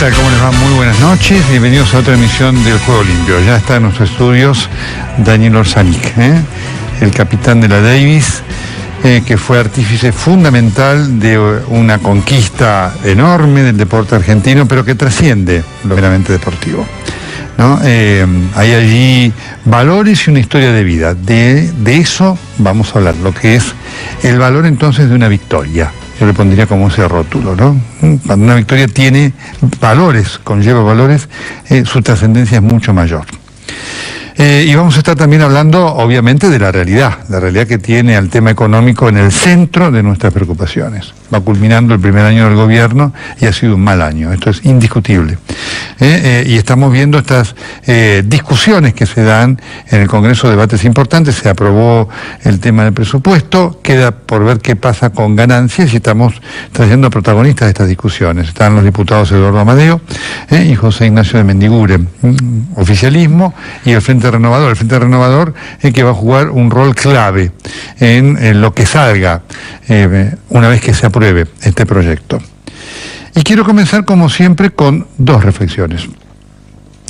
tal? ¿Cómo les va? Muy buenas noches. Bienvenidos a otra emisión del Juego Limpio. Ya está en nuestros estudios Daniel Orsanic, el capitán de la Davis, que fue artífice fundamental de una conquista enorme del deporte argentino, pero que trasciende lo meramente deportivo, ¿no? Hay allí valores y una historia de vida. De eso vamos a hablar, lo que es el valor entonces de una victoria. Yo le pondría como ese rótulo, ¿no? Cuando una victoria tiene valores, conlleva valores, su trascendencia es mucho mayor. Y vamos a estar también hablando, obviamente, de la realidad que tiene al tema económico en el centro de nuestras preocupaciones. Va culminando el primer año del gobierno y ha sido un mal año, esto es indiscutible. Y estamos viendo estas discusiones que se dan en el Congreso, debates importantes. Se aprobó el tema del presupuesto, queda por ver qué pasa con ganancias y estamos trayendo protagonistas de estas discusiones. Están los diputados Eduardo Amadeo y José Ignacio de Mendiguren, oficialismo, y el Frente Renovador que va a jugar un rol clave en lo que salga una vez que se apruebe este proyecto. Y quiero comenzar, como siempre, con dos reflexiones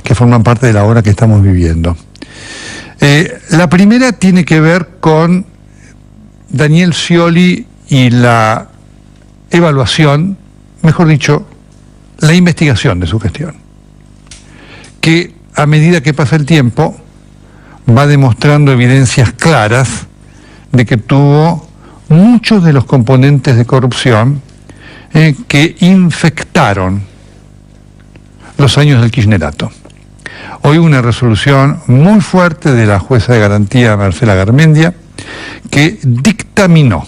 que forman parte de la hora que estamos viviendo. La primera tiene que ver con Daniel Scioli y la evaluación, mejor dicho, la investigación de su gestión, que a medida que pasa el tiempo va demostrando evidencias claras de que tuvo muchos de los componentes de corrupción que infectaron los años del kirchnerato. Hoy una resolución muy fuerte de la jueza de garantía Marcela Garmendia que dictaminó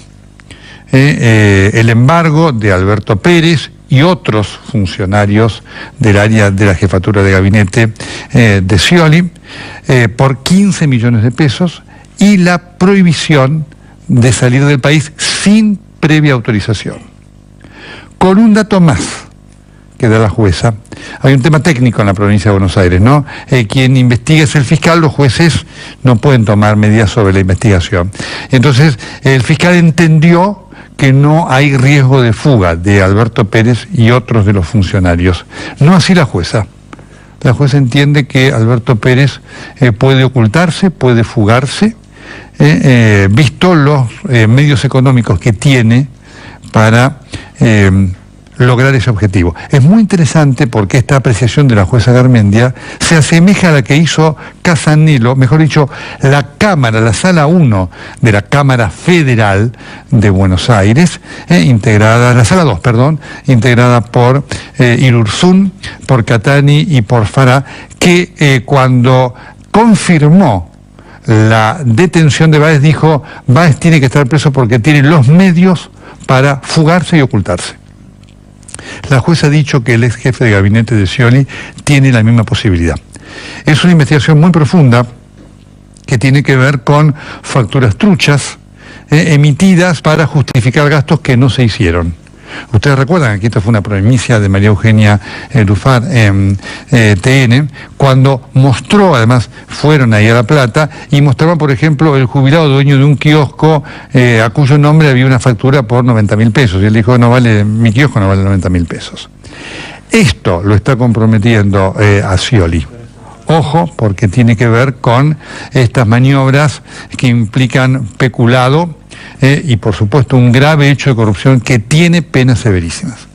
el embargo de Alberto Pérez y otros funcionarios del área de la jefatura de gabinete de Scioli por 15 millones de pesos y la prohibición de salir del país sin previa autorización. Con un dato más que da la jueza, hay un tema técnico en la provincia de Buenos Aires, ¿no? Quien investiga es el fiscal, los jueces no pueden tomar medidas sobre la investigación. Entonces, el fiscal entendió que no hay riesgo de fuga de Alberto Pérez y otros de los funcionarios. No así la jueza. La jueza entiende que Alberto Pérez puede ocultarse, puede fugarse, visto los medios económicos que tiene para lograr ese objetivo. Es muy interesante porque esta apreciación de la jueza Garmendia se asemeja a la que hizo Casanelo, mejor dicho, la Cámara, la Sala 1 de la Cámara Federal de Buenos Aires, la Sala 2, integrada por Irurzun, por Catani y por Farah, que cuando confirmó la detención de Báez dijo: Báez tiene que estar preso porque tiene los medios para fugarse y ocultarse. La jueza ha dicho que el ex jefe de gabinete de Scioli tiene la misma posibilidad. Es una investigación muy profunda que tiene que ver con facturas truchas emitidas para justificar gastos que no se hicieron. Ustedes recuerdan que esta fue una primicia de María Eugenia Lufar en TN, cuando mostró, además fueron ahí a La Plata, y mostraban, por ejemplo, el jubilado dueño de un kiosco a cuyo nombre había una factura por 90.000 pesos, y él dijo: no vale, mi kiosco no vale 90.000 pesos. Esto lo está comprometiendo a Scioli. Ojo, porque tiene que ver con estas maniobras que implican peculado y por supuesto un grave hecho de corrupción que tiene penas severísimas.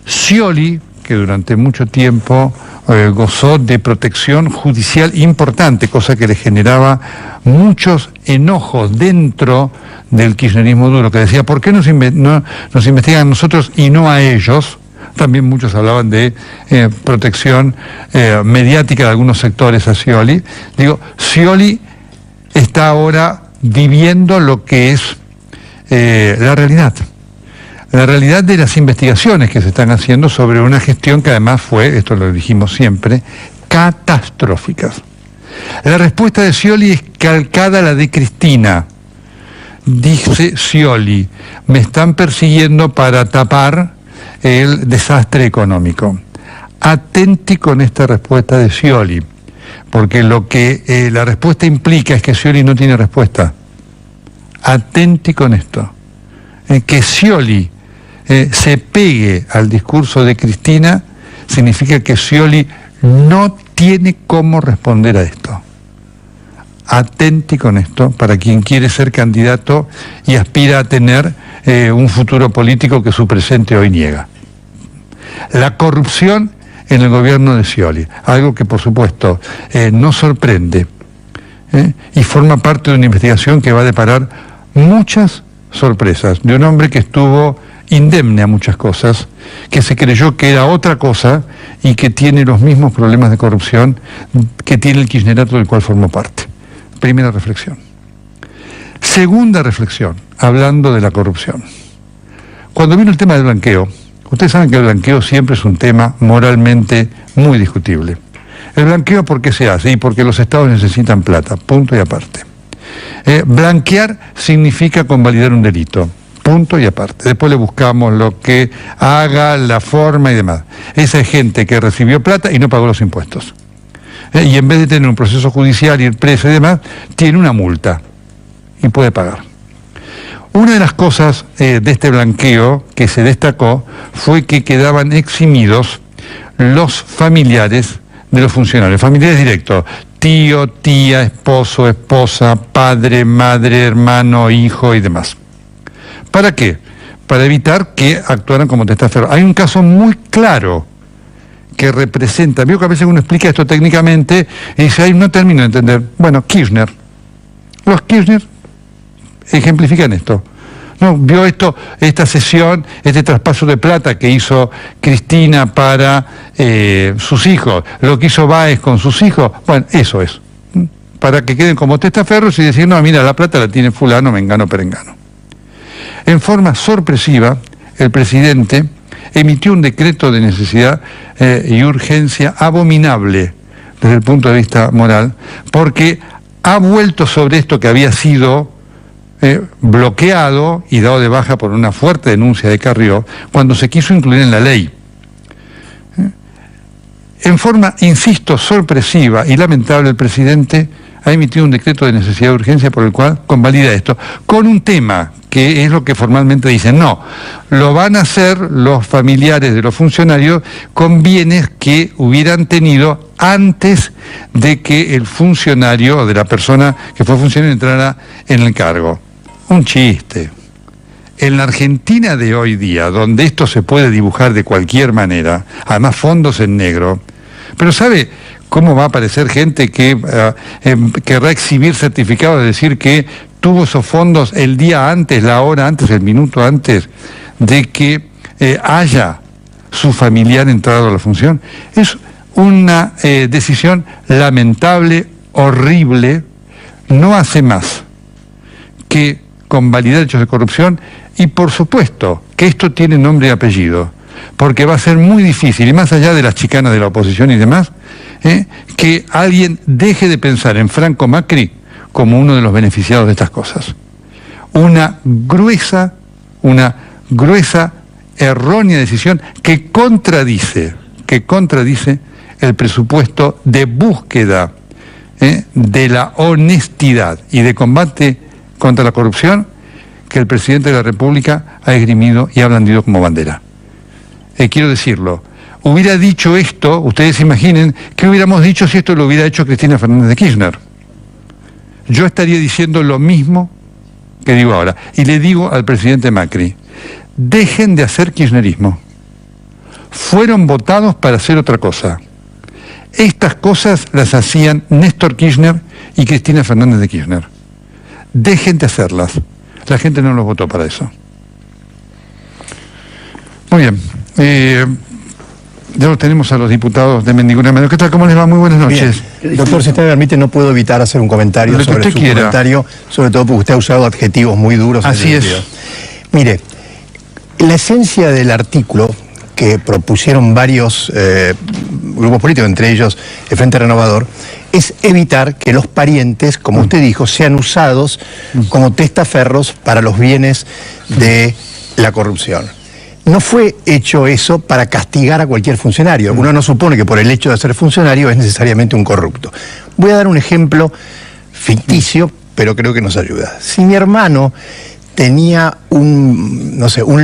Scioli, que durante mucho tiempo gozó de protección judicial importante, cosa que le generaba muchos enojos dentro del kirchnerismo duro, que decía: ¿por qué nos investigan a nosotros y no a ellos? También muchos hablaban de protección mediática de algunos sectores a Scioli. Digo, Scioli está ahora viviendo lo que es la realidad de las investigaciones que se están haciendo sobre una gestión que además fue, esto lo dijimos siempre, catastróficas. La respuesta de Scioli es calcada a la de Cristina. Dice Scioli: me están persiguiendo para tapar el desastre económico. Atenti con esta respuesta de Scioli, porque lo que la respuesta implica es que Scioli no tiene respuesta. Atenti con esto. Que Scioli se pegue al discurso de Cristina significa que Scioli no tiene cómo responder a esto. Atenti con esto para quien quiere ser candidato y aspira a tener un futuro político que su presente hoy niega. La corrupción en el gobierno de Scioli, algo que por supuesto no sorprende y forma parte de una investigación que va a deparar muchas sorpresas, de un hombre que estuvo indemne a muchas cosas, que se creyó que era otra cosa y que tiene los mismos problemas de corrupción que tiene el kirchnerato del cual formó parte. Primera reflexión. Segunda reflexión, hablando de la corrupción. Cuando vino el tema del blanqueo, ustedes saben que el blanqueo siempre es un tema moralmente muy discutible. El blanqueo, ¿por qué se hace? Y porque los estados necesitan plata, punto y aparte. Blanquear significa convalidar un delito, punto y aparte. Después le buscamos lo que haga, la forma y demás. Esa es gente que recibió plata y no pagó los impuestos. Y en vez de tener un proceso judicial y el preso y demás, tiene una multa y puede pagar. Una de las cosas de este blanqueo que se destacó fue que quedaban eximidos los familiares de los funcionarios, familiares directos, tío, tía, esposo, esposa, padre, madre, hermano, hijo y demás. ¿Para qué? Para evitar que actuaran como testaferros. Hay un caso muy claro que representa, veo que a veces uno explica esto técnicamente y dice, ay, no termino de entender. Bueno, Kirchner. Los Kirchner ejemplifican esto. ¿No? Vio esto, esta sesión, este traspaso de plata que hizo Cristina para sus hijos, lo que hizo Báez con sus hijos, bueno, eso es. Para que queden como testaferros y decir, no, mira, la plata la tiene fulano, mengano, perengano. En forma sorpresiva, el presidente emitió un decreto de necesidad y urgencia abominable desde el punto de vista moral, porque ha vuelto sobre esto que había sido bloqueado y dado de baja por una fuerte denuncia de Carrió, cuando se quiso incluir en la ley. En forma, insisto, sorpresiva y lamentable, el presidente ha emitido un decreto de necesidad de urgencia por el cual convalida esto, con un tema que es lo que formalmente dicen, no, lo van a hacer los familiares de los funcionarios con bienes que hubieran tenido antes de que el funcionario o de la persona que fue funcionario entrara en el cargo. Un chiste. En la Argentina de hoy día, donde esto se puede dibujar de cualquier manera, además fondos en negro, pero ¿sabe cómo va a aparecer gente que querrá exhibir certificados de decir que tuvo esos fondos el día antes, la hora antes, el minuto antes de que haya su familiar entrado a la función? Es una decisión lamentable, horrible, no hace más que convalidar hechos de corrupción y por supuesto que esto tiene nombre y apellido, porque va a ser muy difícil, y más allá de las chicanas de la oposición y demás, que alguien deje de pensar en Franco Macri como uno de los beneficiados de estas cosas. Una gruesa, errónea decisión que contradice el presupuesto de búsqueda de la honestidad y de combate contra la corrupción que el presidente de la República ha esgrimido y ha blandido como bandera. Quiero decirlo, hubiera dicho esto, ustedes imaginen, ¿qué hubiéramos dicho si esto lo hubiera hecho Cristina Fernández de Kirchner? Yo estaría diciendo lo mismo que digo ahora. Y le digo al presidente Macri, dejen de hacer kirchnerismo. Fueron votados para hacer otra cosa. Estas cosas las hacían Néstor Kirchner y Cristina Fernández de Kirchner. Dejen de hacerlas. La gente no los votó para eso. Muy bien. Ya los tenemos a los diputados de Mendiguna Menos. ¿Qué tal? ¿Cómo les va? Muy buenas noches. Bien. Doctor, si usted me permite, no puedo evitar hacer un comentario sobre su comentario, sobre todo porque usted ha usado adjetivos muy duros. Así es. Mire, la esencia del artículo que propusieron varios grupos políticos, entre ellos el Frente Renovador, es evitar que los parientes, como usted dijo, sean usados como testaferros para los bienes de la corrupción. No fue hecho eso para castigar a cualquier funcionario. Uno no supone que por el hecho de ser funcionario es necesariamente un corrupto. Voy a dar un ejemplo ficticio, pero creo que nos ayuda. Si mi hermano tenía un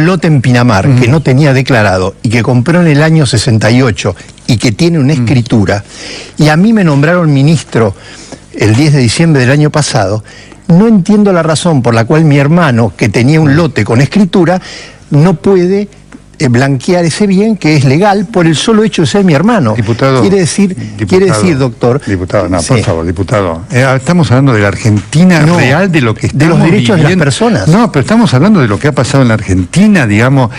lote en Pinamar que no tenía declarado y que compró en el año 68 y que tiene una escritura, y a mí me nombraron ministro el 10 de diciembre del año pasado, no entiendo la razón por la cual mi hermano, que tenía un lote con escritura, no puede blanquear ese bien que es legal por el solo hecho de ser mi hermano. Diputado, quiere decir, doctor. Diputado, no, sí. por favor, diputado. Estamos hablando de la Argentina real, de lo que estamos de los derechos viviendo. de las personas. No, pero estamos hablando de lo que ha pasado en la Argentina, digamos.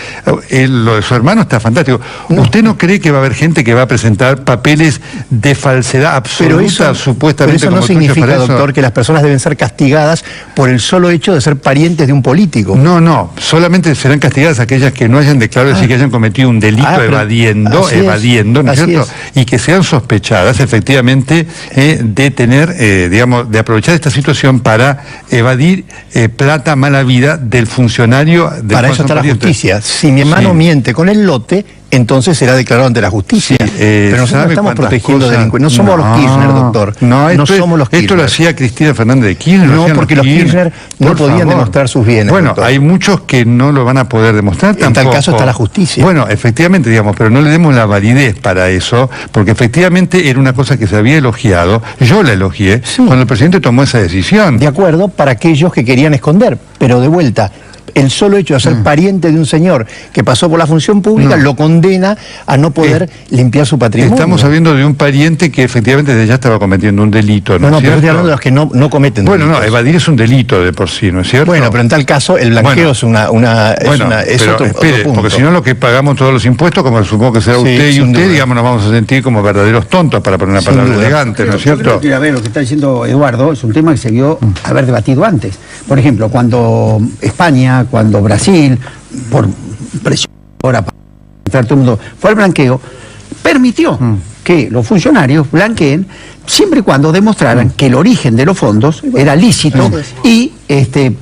Lo de su hermano está fantástico. No. ¿Usted no cree que va a haber gente que va a presentar papeles de falsedad absoluta, supuestamente? Pero eso no significa, doctor, que las personas deben ser castigadas por el solo hecho de ser parientes de un político. No, solamente serán castigadas aquellas que no hayan declarado, decir que hayan cometido un delito evadiendo, ¿no es cierto? Y que sean sospechadas efectivamente de tener, digamos, de aprovechar esta situación para evadir plata, mala vida del funcionario. Para eso está la justicia. Si mi hermano miente con el lote, entonces será declarado ante la justicia. Sí, pero nosotros no estamos protegiendo delincuentes. No somos los Kirchner, doctor. No somos los Kirchner. Esto lo hacía Cristina Fernández de Kirchner. No, porque los Kirchner no podían demostrar sus bienes. Bueno, doctor. Hay muchos que no lo van a poder demostrar tampoco. En tal caso está la justicia. Bueno, efectivamente, digamos, pero no le demos la validez para eso, porque efectivamente era una cosa que se había elogiado. Yo la elogié cuando el presidente tomó esa decisión. De acuerdo, para aquellos que querían esconder, pero de vuelta, el solo hecho de ser pariente de un señor que pasó por la función pública lo condena a no poder limpiar su patrimonio. Estamos hablando de un pariente que efectivamente desde ya estaba cometiendo un delito, ¿no? No, pero estoy hablando de los que no cometen delitos. Bueno, evadir es un delito de por sí, ¿no es cierto? Bueno, pero en tal caso el blanqueo es otro punto. Porque si no, lo que pagamos todos los impuestos, como supongo que será usted y usted, digamos, nos vamos a sentir como verdaderos tontos, para poner una palabra elegante, ¿no es cierto? Yo creo que, a ver, lo que está diciendo Eduardo es un tema que se vio haber debatido antes. Por ejemplo, cuando España, cuando Brasil, por presión para todo el mundo, fue al blanqueo, permitió que los funcionarios blanqueen siempre y cuando demostraran que el origen de los fondos era lícito y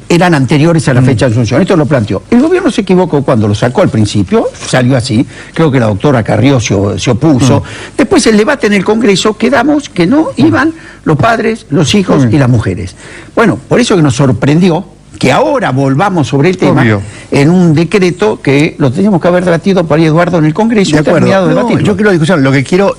eran anteriores a la fecha de asunción. Esto lo planteó. El gobierno se equivocó cuando lo sacó al principio, salió así, creo que la doctora Carrió se opuso. Después el debate en el Congreso, quedamos que no iban los padres, los hijos y las mujeres. Bueno, por eso que nos sorprendió que ahora volvamos sobre el tema en un decreto que lo teníamos que haber debatido por ahí, Eduardo, en el Congreso. De acuerdo. Yo quiero discusión. Lo que quiero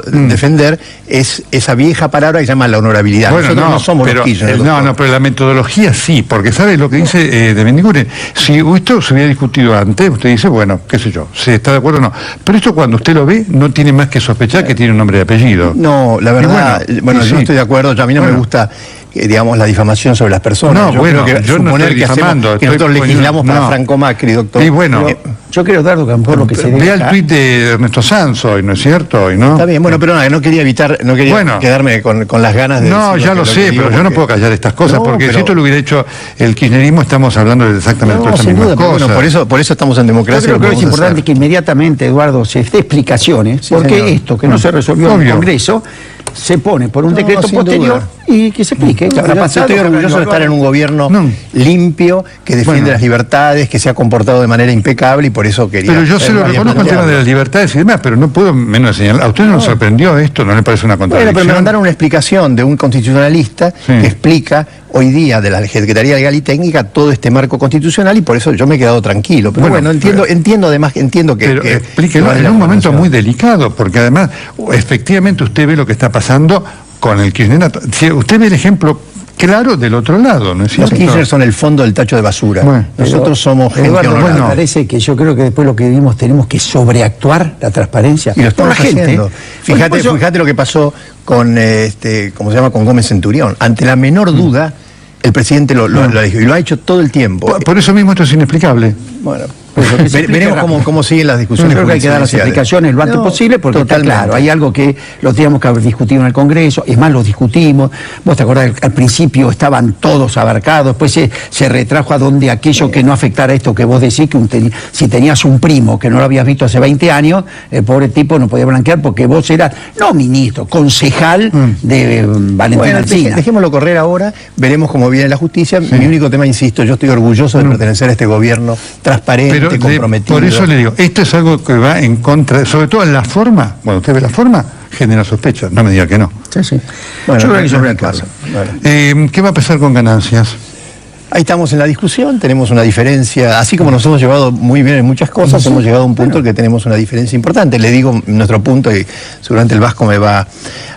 defender es esa vieja palabra que se llama la honorabilidad. Bueno, nosotros no somos los Kirchner. Pero la metodología sí, porque ¿sabe lo que dice de Mendiguren? Si esto se hubiera discutido antes, usted dice, bueno, qué sé yo, si está de acuerdo o no. Pero esto cuando usted lo ve, no tiene más que sospechar que tiene un nombre y apellido. No, la verdad, yo estoy de acuerdo, a mí no me gusta, digamos, la difamación sobre las personas. No, yo no estoy difamando. Que nosotros legislamos para Franco Macri, doctor. Y bueno, yo quiero dar lo que se debe. Vea el tuit de Ernesto Sanz hoy, ¿no es cierto? Hoy, ¿no? Está bien, bueno, pero no quería quedarme con las ganas de... No, ya lo sé, pero yo no puedo callar estas cosas, porque si esto lo hubiera hecho el kirchnerismo, estamos hablando de exactamente las mismas cosas. Bueno, por eso estamos en democracia. Yo creo que es importante que inmediatamente, Eduardo, se dé explicaciones, porque esto que no se resolvió en el Congreso se pone por un decreto posterior y que se explique. Yo estoy orgulloso de estar en un gobierno limpio, que defiende las libertades, que se ha comportado de manera impecable, y por eso quería... Pero yo se lo reconozco el tema de las libertades y demás, pero no puedo menos señalar. ¿A usted no nos sorprendió esto? ¿No le parece una contradicción? Bueno, pero me mandaron una explicación de un constitucionalista que explica hoy día de la Secretaría Legal y Técnica todo este marco constitucional, y por eso yo me he quedado tranquilo. Pero bueno, entiendo además que... Pero explíquelo en un momento muy delicado, porque además, efectivamente, usted ve lo que está pasando con el kirchnerinato. Usted ve el ejemplo claro del otro lado, ¿no es cierto? Los Kirchner son el fondo del tacho de basura. Bueno, nosotros somos gente honorable. Me parece que yo creo que después lo que vimos tenemos que sobreactuar la transparencia. Y lo estamos haciendo. Fíjate lo que pasó con, ¿cómo se llama? Con Gómez Centurión. Ante la menor duda, el presidente lo dijo, y lo ha hecho todo el tiempo. Por eso mismo esto es inexplicable. Bueno, veremos cómo siguen las discusiones. Yo creo que hay que dar las explicaciones lo antes posible, porque está claro, hay algo que lo teníamos que haber discutido en el Congreso, es más, lo discutimos. Vos te acordás, al principio estaban todos abarcados, después se retrajo a donde aquello que no afectara esto que vos decís, que si tenías un primo que no lo habías visto hace 20 años, el pobre tipo no podía blanquear porque vos eras, no ministro, concejal de Valentina Alsina. Dejémoslo correr ahora, veremos cómo viene la justicia. Mi único tema, insisto, yo estoy orgulloso de pertenecer a este gobierno transparente, comprometido. Por eso le digo, esto es algo que va en contra, sobre todo en la forma, bueno, usted ve la forma, genera sospecha, no me diga que no. Sí. Bueno, yo creo que sobre el caso. ¿Qué va a pasar con ganancias? Ahí estamos en la discusión, tenemos una diferencia, así como nos hemos llevado muy bien en muchas cosas, hemos llegado a un punto en que tenemos una diferencia importante. Le digo nuestro punto y seguramente el Vasco me va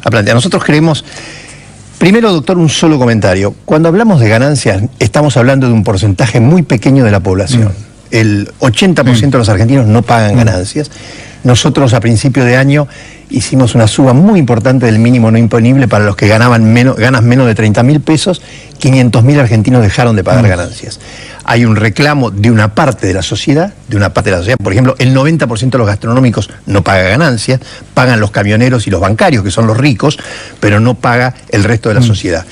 a plantear. Nosotros creemos, primero, doctor, un solo comentario. Cuando hablamos de ganancias, estamos hablando de un porcentaje muy pequeño de la población. El 80% de los argentinos no pagan ganancias. Nosotros a principio de año hicimos una suba muy importante del mínimo no imponible para los que ganas menos de 30.000 pesos. 500.000 argentinos dejaron de pagar ganancias. Hay un reclamo de una parte de la sociedad, por ejemplo, el 90% de los gastronómicos no paga ganancias, pagan los camioneros y los bancarios, que son los ricos, pero no paga el resto de la sociedad.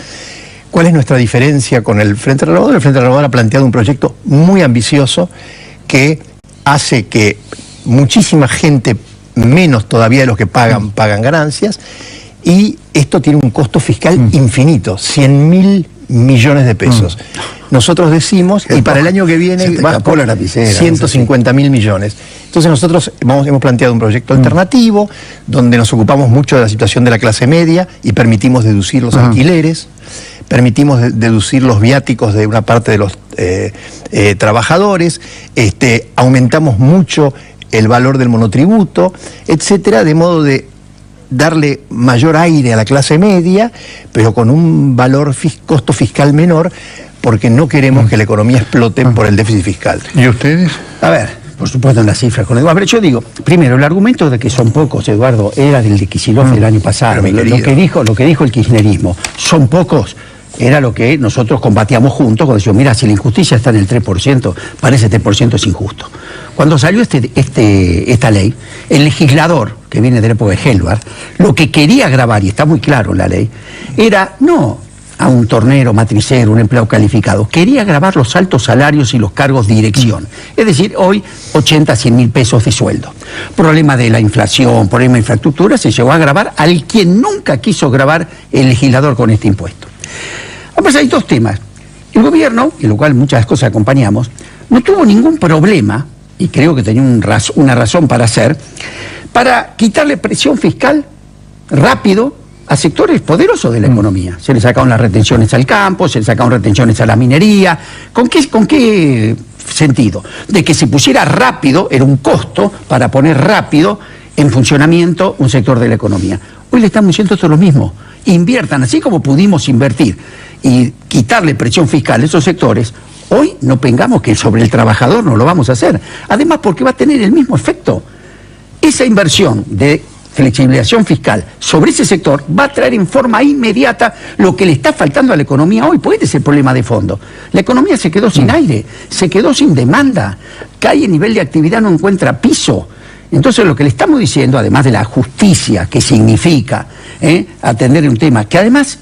¿Cuál es nuestra diferencia con el Frente Renovador? El Frente Renovador ha planteado un proyecto muy ambicioso que hace que muchísima gente, menos todavía de los que pagan ganancias, y esto tiene un costo fiscal infinito, 100.000 millones de pesos. Nosotros decimos, y para el año que viene va por la lapicera, 150.000 millones. Entonces nosotros hemos planteado un proyecto alternativo, donde nos ocupamos mucho de la situación de la clase media y permitimos deducir los alquileres, permitimos deducir los viáticos de una parte de los trabajadores, aumentamos mucho el valor del monotributo, etcétera, de modo de darle mayor aire a la clase media, pero con un costo fiscal menor, porque no queremos que la economía explote por el déficit fiscal. ¿Y ustedes? A ver, por supuesto en las cifras con Eduardo. Yo digo, primero, el argumento de que son pocos, Eduardo, era del de Kicillof el año pasado. Lo que dijo el kirchnerismo, son pocos, era lo que nosotros combatíamos juntos, cuando decíamos, mira, si la injusticia está en el 3%, parece 3% es injusto. Cuando salió esta ley, el legislador, que viene de la época de Helvar, lo que quería grabar, y está muy claro en la ley, era no a un tornero, matricero, un empleado calificado, quería grabar los altos salarios y los cargos de dirección. Es decir, hoy 80 a 100 mil pesos de sueldo. Problema de la inflación, problema de infraestructura, se llegó a grabar al quien nunca quiso grabar el legislador con este impuesto. Pues hay dos temas. El gobierno, en lo cual muchas cosas acompañamos, no tuvo ningún problema, y creo que tenía una razón para hacer, para quitarle presión fiscal rápido a sectores poderosos de la economía. Se le sacaron las retenciones al campo, se le sacaron retenciones a la minería. ¿Con qué sentido? De que se pusiera rápido, era un costo para poner rápido en funcionamiento un sector de la economía. Hoy le estamos diciendo esto lo mismo. Inviertan, así como pudimos invertir y quitarle presión fiscal a esos sectores, hoy no pengamos que sobre el trabajador no lo vamos a hacer. Además, porque va a tener el mismo efecto. Esa inversión de flexibilización fiscal sobre ese sector va a traer en forma inmediata lo que le está faltando a la economía hoy, porque este es el problema de fondo. La economía se quedó sin aire, se quedó sin demanda, cae en nivel de actividad, no encuentra piso. Entonces lo que le estamos diciendo, además de la justicia que significa atender un tema, que además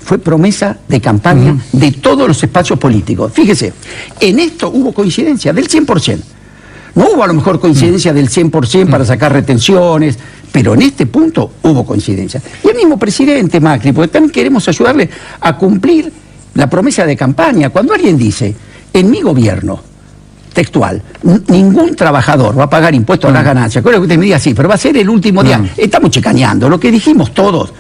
fue promesa de campaña de todos los espacios políticos. Fíjese, en esto hubo coincidencia del 100%. No hubo a lo mejor coincidencia del 100% para sacar retenciones, pero en este punto hubo coincidencia. Y el mismo presidente Macri, porque también queremos ayudarle a cumplir la promesa de campaña. Cuando alguien dice, en mi gobierno, textual, ningún trabajador va a pagar impuestos a las ganancias, creo que usted me diga sí, pero va a ser el último día. Estamos chicaneando, lo que dijimos todos.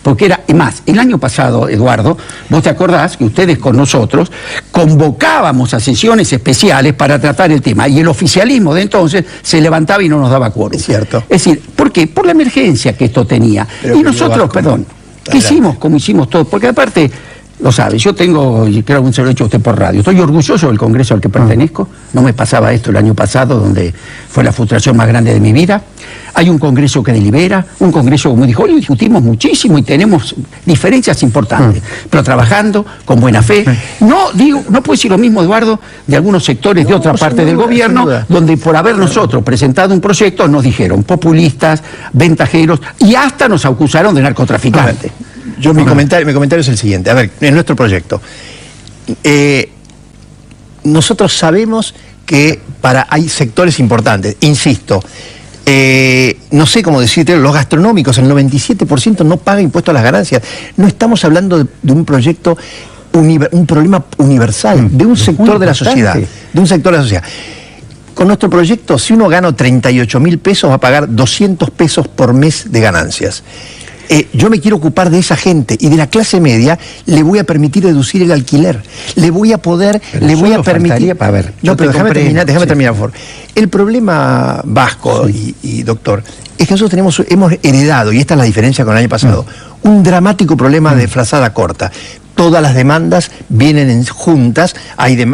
Porque era, es más, el año pasado, Eduardo, vos te acordás que ustedes con nosotros convocábamos a sesiones especiales para tratar el tema, y el oficialismo de entonces se levantaba y no nos daba quórum. Es cierto. Es decir, ¿por qué? Por la emergencia que esto tenía. Pero y nosotros, hicimos como hicimos todos, porque aparte, lo sabe, yo tengo, y creo que se lo he hecho a usted por radio, estoy orgulloso del Congreso al que pertenezco, no me pasaba esto el año pasado, donde fue la frustración más grande de mi vida. Hay un Congreso que delibera, un Congreso, como dijo, hoy discutimos muchísimo y tenemos diferencias importantes, pero trabajando con buena fe. No puedo decir lo mismo, Eduardo, de algunos sectores de otra parte del gobierno, donde por haber nosotros presentado un proyecto nos dijeron populistas, ventajeros, y hasta nos acusaron de narcotraficantes. Mi comentario es el siguiente. A ver, en nuestro proyecto, nosotros sabemos que hay sectores importantes, insisto, no sé cómo decirte, los gastronómicos, el 97% no paga impuestos a las ganancias. No estamos hablando de un proyecto, un problema universal, de un sector de la sociedad, Con nuestro proyecto, si uno gana 38.000 pesos, va a pagar 200 pesos por mes de ganancias. yo me quiero ocupar de esa gente y de la clase media le voy a permitir deducir el alquiler. Le voy a poder, pero le voy a permitir... A ver, no, pero déjame terminar, por favor. El problema, Vasco sí. y doctor, es que nosotros hemos heredado, y esta es la diferencia con el año pasado, un dramático problema de frazada corta. Todas las demandas vienen juntas,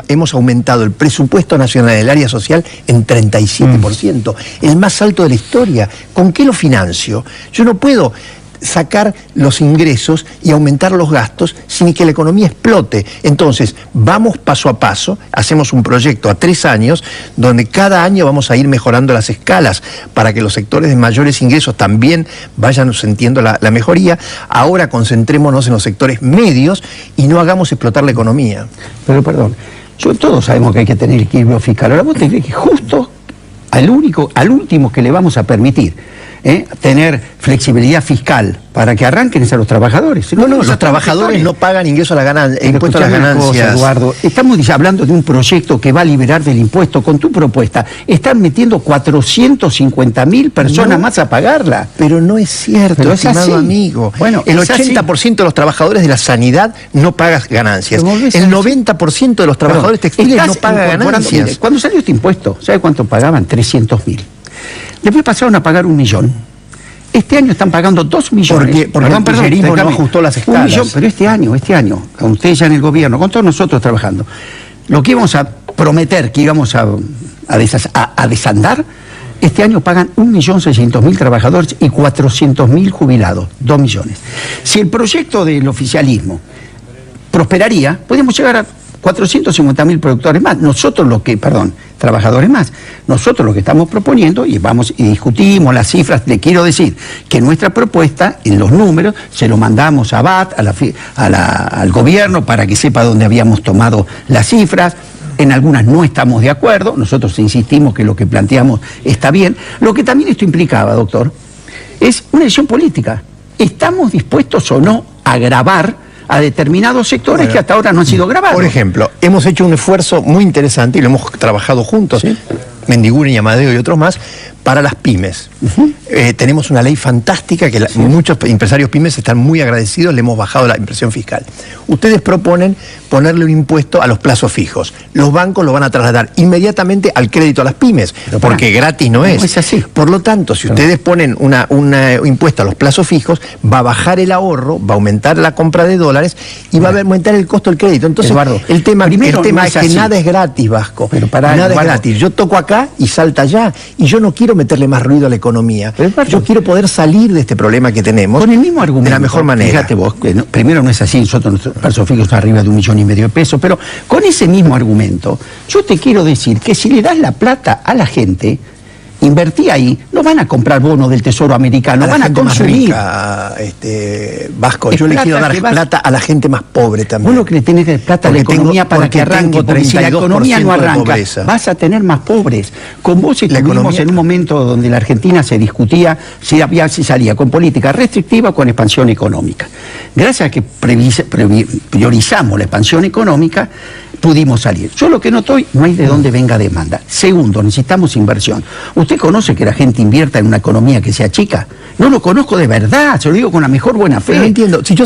hemos aumentado el presupuesto nacional del área social en 37%, el más alto de la historia. ¿Con qué lo financio? Yo no puedo sacar los ingresos y aumentar los gastos sin que la economía explote. Entonces, vamos paso a paso, hacemos un proyecto a 3 años, donde cada año vamos a ir mejorando las escalas para que los sectores de mayores ingresos también vayan sintiendo la mejoría. Ahora concentrémonos en los sectores medios y no hagamos explotar la economía. Pero perdón, todos sabemos que hay que tener equilibrio fiscal. Ahora vos te crees que justo al último que le vamos a permitir tener flexibilidad fiscal para que arranquen a los trabajadores. No, los trabajadores no pagan ingreso a la ganancia, impuesto a las ganancias. Cosa, Eduardo, estamos hablando de un proyecto que va a liberar del impuesto. Con tu propuesta están metiendo 450.000 personas más a pagarla. Pero no es cierto, pero estimado amigo. Bueno, el 80% de los trabajadores de la sanidad no pagan ganancias. El 90% de los trabajadores textiles no pagan ganancias. Mire, cuando salió este impuesto, ¿sabe cuánto pagaban? 300.000. Después pasaron a pagar 1 millón. Este año están pagando 2 millones. Porque el kirchnerismo no ajustó las escalas. 1 millón, pero este año, con ustedes ya en el gobierno, con todos nosotros trabajando, lo que íbamos a prometer que íbamos a desandar, este año pagan 1.600.000 trabajadores y 400.000 jubilados, 2 millones. Si el proyecto del oficialismo prosperaría, podemos llegar a 450.000 productores más, trabajadores más. Nosotros lo que estamos proponiendo, y discutimos las cifras, le quiero decir que nuestra propuesta, en los números, se lo mandamos a BAT, al gobierno, para que sepa dónde habíamos tomado las cifras. En algunas no estamos de acuerdo, nosotros insistimos que lo que planteamos está bien. Lo que también esto implicaba, doctor, es una decisión política. ¿Estamos dispuestos o no a gravar a determinados sectores que hasta ahora no han sido grabados? Por ejemplo, hemos hecho un esfuerzo muy interesante y lo hemos trabajado juntos, ¿sí? Mendiguren y Amadeo y otros más, para las pymes. Tenemos una ley fantástica que muchos empresarios pymes están muy agradecidos, le hemos bajado la impresión fiscal. Ustedes proponen ponerle un impuesto a los plazos fijos. Los bancos lo van a trasladar inmediatamente al crédito a las pymes, porque gratis no es. No es así. Por lo tanto, si ustedes ponen un impuesto a los plazos fijos, va a bajar el ahorro, va a aumentar la compra de dólares y va a aumentar el costo del crédito. Entonces, Eduardo, el tema es que nada es gratis, Vasco. Nada es gratis. Yo toco acá y salta allá. Y yo no quiero meterle más ruido a la economía. Yo quiero poder salir de este problema que tenemos con el mismo argumento, de la mejor manera. Fíjate vos, que primero no es así, nosotros nuestros plazos fijos están arriba de 1,5 millones de pesos, pero con ese mismo argumento, yo te quiero decir que si le das la plata a la gente, invertí ahí, no van a comprar bonos del Tesoro americano, van a consumir. Más rica, Vasco, yo le quiero dar plata a la gente más pobre también. Vos lo que le tenés que dar plata a la economía para que arranque, porque si la economía no arranca, vas a tener más pobres. Con vos estuvimos en un momento donde la Argentina se discutía si salía con política restrictiva o con expansión económica. Gracias a que priorizamos la expansión económica, pudimos salir. Yo lo que no estoy, no hay de dónde venga demanda. Segundo, necesitamos inversión. ¿Usted conoce que la gente invierta en una economía que sea chica? No lo conozco de verdad, se lo digo con la mejor buena fe. No entiendo, si yo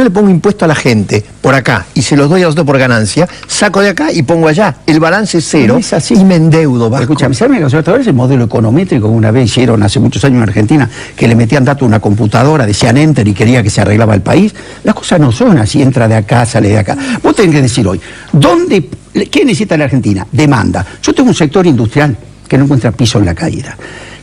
le pongo impuesto a la gente por acá y se los doy a los otros por ganancia, saco de acá y pongo allá. El balance es cero y me endeudo, Vasco. Escúchame, ¿saben los observadores el modelo econométrico que una vez hicieron hace muchos años en Argentina, que le metían datos a una computadora, decían enter y quería que se arreglaba el país? Las cosas no son así, entra de acá, sale de acá. Vos tenés que decir hoy, ¿qué necesita la Argentina? Demanda. Yo tengo un sector industrial que no encuentra piso en la caída,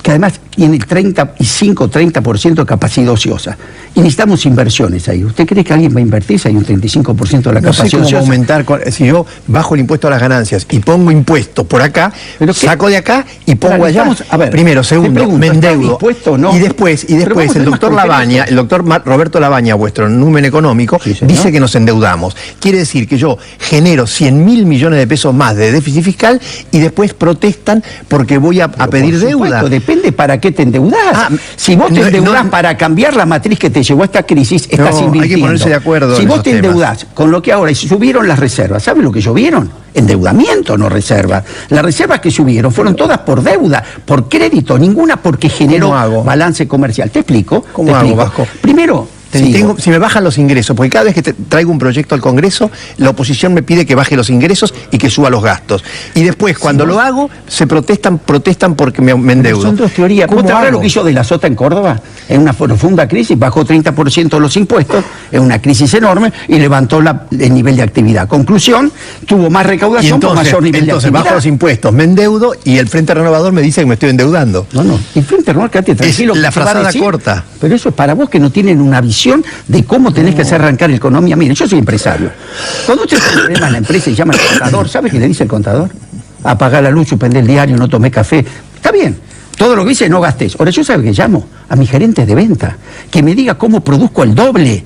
que además tiene el 35-30% de capacidad ociosa. Y necesitamos inversiones ahí. ¿Usted cree que alguien va a invertir si hay un 35% de la capacidad ociosa? No sé cómo aumentar, si yo bajo el impuesto a las ganancias y pongo impuesto por acá, saco de acá y pongo allá. Primero, segundo, me endeudo. ¿No? Y después el doctor Labaña, el doctor Roberto Labaña, vuestro numen económico, dice que nos endeudamos. Quiere decir que yo genero 100.000 millones de pesos más de déficit fiscal y después protestan porque voy a pedir deuda. Depende para qué te endeudás. Si vos te endeudás para cambiar la matriz que te llevó a esta crisis, estás invirtiendo. Hay que ponerse de acuerdo. Si vos te endeudás con lo que ahora subieron las reservas, ¿sabes lo que llovieron? endeudamiento, no reservas. Las reservas que subieron fueron todas por deuda, por crédito, ninguna porque generó balance comercial. ¿Te explico? ¿Cómo hago, Vasco? Primero, si me bajan los ingresos, porque cada vez que traigo un proyecto al Congreso, la oposición me pide que baje los ingresos y que suba los gastos. Y después, cuando lo hago, se protestan porque me endeudo. Son dos teorías. ¿Cómo te lo que hizo de la Sota en Córdoba? En una profunda crisis, bajó 30% los impuestos, en una crisis enorme, y levantó el nivel de actividad. Conclusión, tuvo más recaudación por mayor nivel de actividad. Entonces bajo los impuestos, me endeudo, y el Frente Renovador me dice que me estoy endeudando. No, el Frente Renovador, quédate tranquilo. Es la frazada corta. Pero eso es para vos que no tienen una visión de cómo tenés que hacer arrancar la economía. Mire, yo soy empresario. Cuando usted tiene un problema en la empresa y llama al contador, ¿sabe qué le dice el contador? Apagar la luz, suspender el diario, no tomé café. Está bien. Todo lo que dice, no gastes. Ahora, yo sabe que llamo a mis gerentes de venta, que me diga cómo produzco el doble.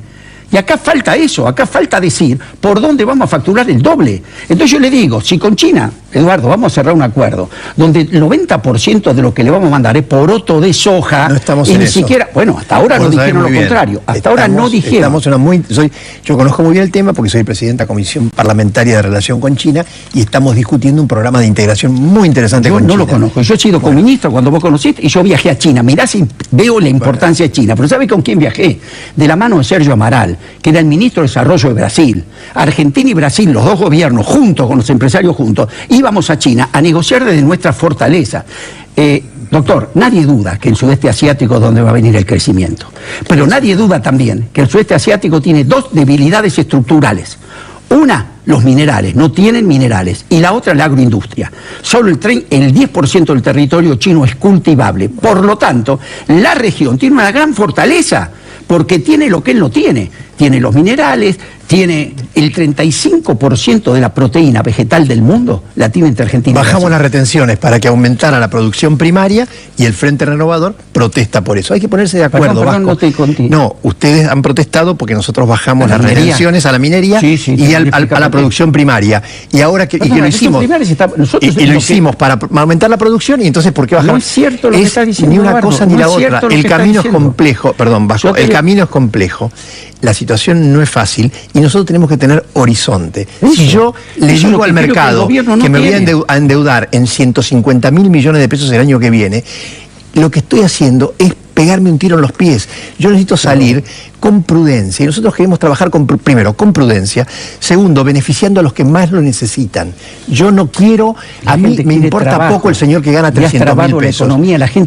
Y acá falta eso, acá falta decir por dónde vamos a facturar el doble. Entonces yo le digo, si con China, Eduardo, vamos a cerrar un acuerdo donde el 90% de lo que le vamos a mandar es poroto de soja, no estamos y en ni eso. Siquiera, bueno, hasta ahora no dijeron lo contrario, hasta ahora no dijeron. Yo conozco muy bien el tema porque soy presidenta de la Comisión Parlamentaria de Relación con China y estamos discutiendo un programa de integración muy interesante con China. Yo no lo conozco, yo he sido coministro cuando vos conociste y yo viajé a China. Mirá si veo la importancia de China, pero ¿sabe con quién viajé? De la mano de Sergio Amaral, que era el ministro de Desarrollo de Brasil. Argentina y Brasil, los dos gobiernos, juntos con los empresarios juntos, íbamos a China a negociar desde nuestra fortaleza. Doctor, nadie duda que el sudeste asiático es donde va a venir el crecimiento. Pero nadie duda también que el sudeste asiático tiene dos debilidades estructurales. Una, los minerales, no tienen minerales. Y la otra, la agroindustria. Solo el 10% del territorio chino es cultivable. Por lo tanto, la región tiene una gran fortaleza, porque tiene lo que él no tiene. Tiene los minerales, tiene el 35% de la proteína vegetal del mundo, la tiene entre Argentina y Brasil. Bajamos las retenciones para que aumentara la producción primaria y el Frente Renovador protesta por eso. Hay que ponerse de acuerdo, Vasco. No, ustedes han protestado porque nosotros bajamos las retenciones a la minería y a la producción primaria. Y ahora que lo hicimos, lo hicimos para aumentar la producción, y entonces ¿por qué bajamos? No es cierto lo que está diciendo, ni una Eduardo, cosa ni la otra. El camino es complejo, perdón, Vasco, el camino es complejo. La situación no es fácil y nosotros tenemos que tener horizonte. Si yo le digo al mercado que me voy a endeudar en 150.000 millones de pesos el año que viene, lo que estoy haciendo es pegarme un tiro en los pies. Yo necesito salir con prudencia, y nosotros queremos trabajar primero con prudencia, segundo, beneficiando a los que más lo necesitan. Yo no quiero, a mí me importa poco el señor que gana 300.000 pesos.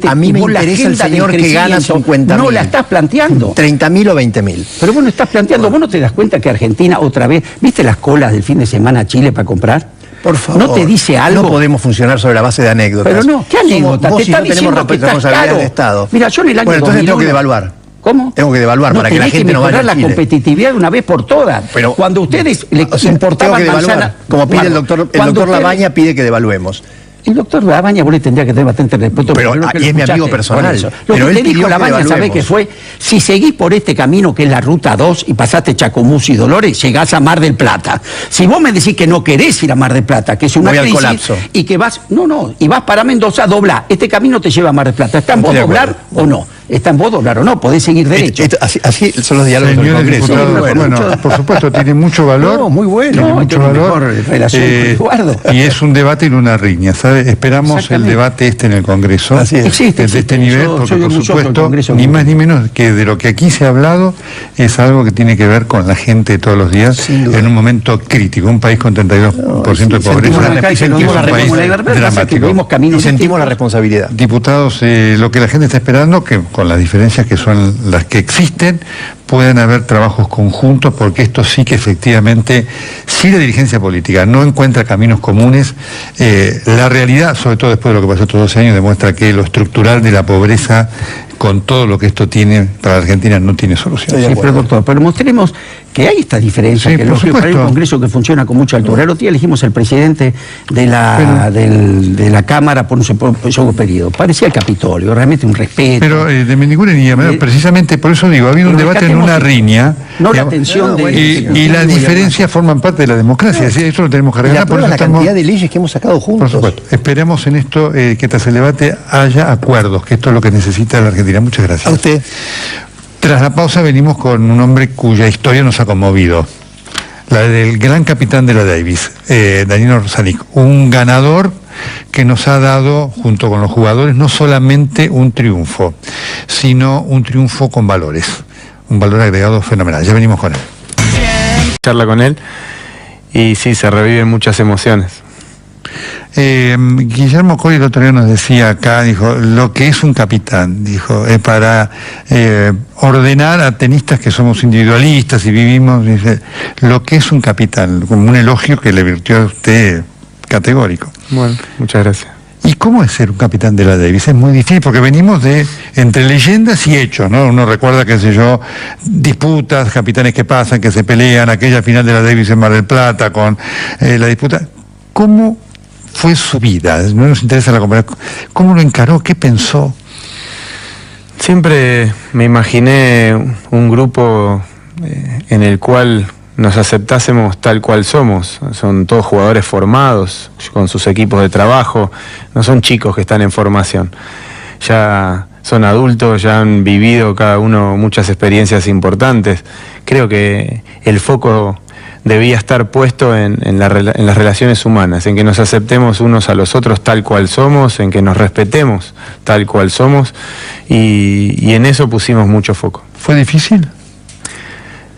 A mí me interesa el señor que gana 50.000. No la estás planteando. 30.000 o 20.000. Pero vos no estás planteando, vos no te das cuenta que Argentina otra vez, ¿viste las colas del fin de semana a Chile para comprar? Por favor. ¿No te dice algo? No podemos funcionar sobre la base de anécdotas. Pero no, ¿qué anécdota? Te está diciendo que estás caro. De Estado. Mira, yo en el año 2001... entonces tengo que devaluar. ¿Cómo? Tengo que devaluar para que la gente no vaya a Chile. La competitividad de una vez por todas. Pero cuando ustedes le importaban manzana... Como pide el doctor Labaña, pide que devaluemos. El doctor Labaña, vos le tendría que tener bastante respeto. Pero es mi amigo personal. Lo que te dijo Labaña, ¿sabés qué fue? Si seguís por este camino que es la Ruta 2 y pasaste Chacomús y Dolores, llegás a Mar del Plata. Si vos me decís que no querés ir a Mar del Plata, que es una crisis, colapso. Y que vas... y vas para Mendoza, doblá. Este camino te lleva a Mar del Plata. ¿Está en vos doblar o no? ¿Está en vos doblar o no? Podés seguir derecho. Así son los diálogos del Congreso. Bueno, por supuesto, tiene mucho valor. No, muy bueno. Tiene mucho valor. Relación con Eduardo. Y es un debate y no una riña, ¿sabe? Esperamos el debate en el Congreso. Así es. De este nivel, porque por supuesto, ni más ni menos que de lo que aquí se ha hablado, es algo que tiene que ver con la gente todos los días, en un momento crítico. Un país con 32% de pobreza. Sentimos un país dramático. Y sentimos la responsabilidad. Diputados, lo que la gente está esperando, que con las diferencias que son las que existen, pueden haber trabajos conjuntos, porque esto sí que efectivamente, si la dirigencia política no encuentra caminos comunes, la realidad, sobre todo después de lo que pasó estos 12 años, demuestra que lo estructural de la pobreza, con todo lo que esto tiene para Argentina, no tiene solución. Sí, pero doctor, pero mostremos que hay esta diferencia, sí, que para el Congreso que funciona con mucha altura. El otro día elegimos el presidente de la Cámara por un segundo periodo. Parecía el Capitolio, realmente un respeto. Pero de ninguna niña, precisamente por eso digo, ha habido un debate en una riña. No la atención y las diferencias forman parte de la democracia, ¿sí? Eso lo tenemos que arreglar. Por eso la cantidad de leyes que hemos sacado juntos. Por supuesto. Esperemos en esto que tras el debate haya acuerdos, que esto es lo que necesita la Argentina. Muchas gracias. A usted. Tras la pausa venimos con un hombre cuya historia nos ha conmovido. la del gran capitán de la Davis, Danilo Orzánik, un ganador que nos ha dado, junto con los jugadores, no solamente un triunfo, sino un triunfo con valores, un valor agregado fenomenal. Ya venimos con él. Charla con él y sí, se reviven muchas emociones. Guillermo Cory el otro día nos decía acá, dijo, lo que es un capitán, dijo, es para ordenar a tenistas que somos individualistas y vivimos, dice, lo que es un capitán, como un elogio que le virtió a usted categórico. Bueno, muchas gracias. ¿Y cómo es ser un capitán de la Davis? Es muy difícil porque venimos de entre leyendas y hechos, ¿no? Uno recuerda, qué sé yo, disputas, capitanes que pasan, que se pelean, aquella final de la Davis en Mar del Plata con la disputa. ¿Cómo fue su vida? No nos interesa la comparación. ¿Cómo lo encaró? ¿Qué pensó? Siempre me imaginé un grupo en el cual nos aceptásemos tal cual somos. Son todos jugadores formados, con sus equipos de trabajo, no son chicos que están en formación. Ya son adultos, ya han vivido cada uno muchas experiencias importantes. Creo que el foco debía estar puesto en las relaciones humanas, en que nos aceptemos unos a los otros tal cual somos, en que nos respetemos tal cual somos, y en eso pusimos mucho foco. ¿Fue difícil?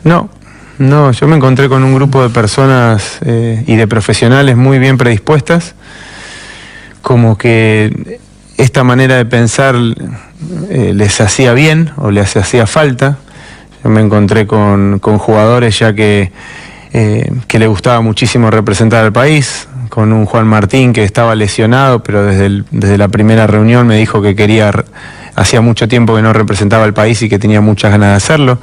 No, yo me encontré con un grupo de personas y de profesionales muy bien predispuestas, como que esta manera de pensar les hacía bien o les hacía falta. Yo me encontré con jugadores ya que le gustaba muchísimo representar al país, con un Juan Martín que estaba lesionado, pero desde la primera reunión me dijo que hacía mucho tiempo que no representaba al país y que tenía muchas ganas de hacerlo.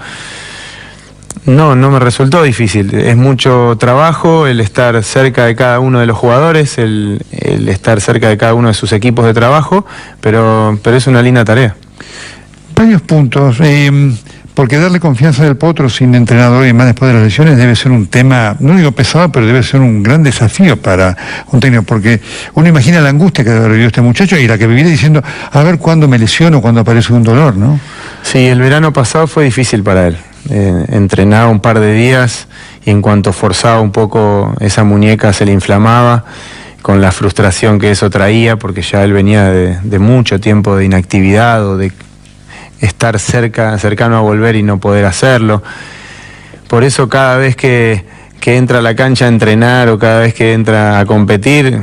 No me resultó difícil, es mucho trabajo el estar cerca de cada uno de los jugadores, el estar cerca de cada uno de sus equipos de trabajo, pero es una linda tarea. Varios puntos, porque darle confianza del Potro sin entrenador y más después de las lesiones debe ser un tema, no digo pesado, pero debe ser un gran desafío para un técnico, porque uno imagina la angustia que debe haber vivido este muchacho y la que viviera diciendo, a ver cuándo me lesiono, cuándo aparece un dolor, ¿no? Sí, el verano pasado fue difícil para él. Entrenaba un par de días y en cuanto forzaba un poco esa muñeca se le inflamaba, con la frustración que eso traía, porque ya él venía de mucho tiempo de inactividad o de estar cercano a volver y no poder hacerlo. Por eso cada vez que entra a la cancha a entrenar o cada vez que entra a competir,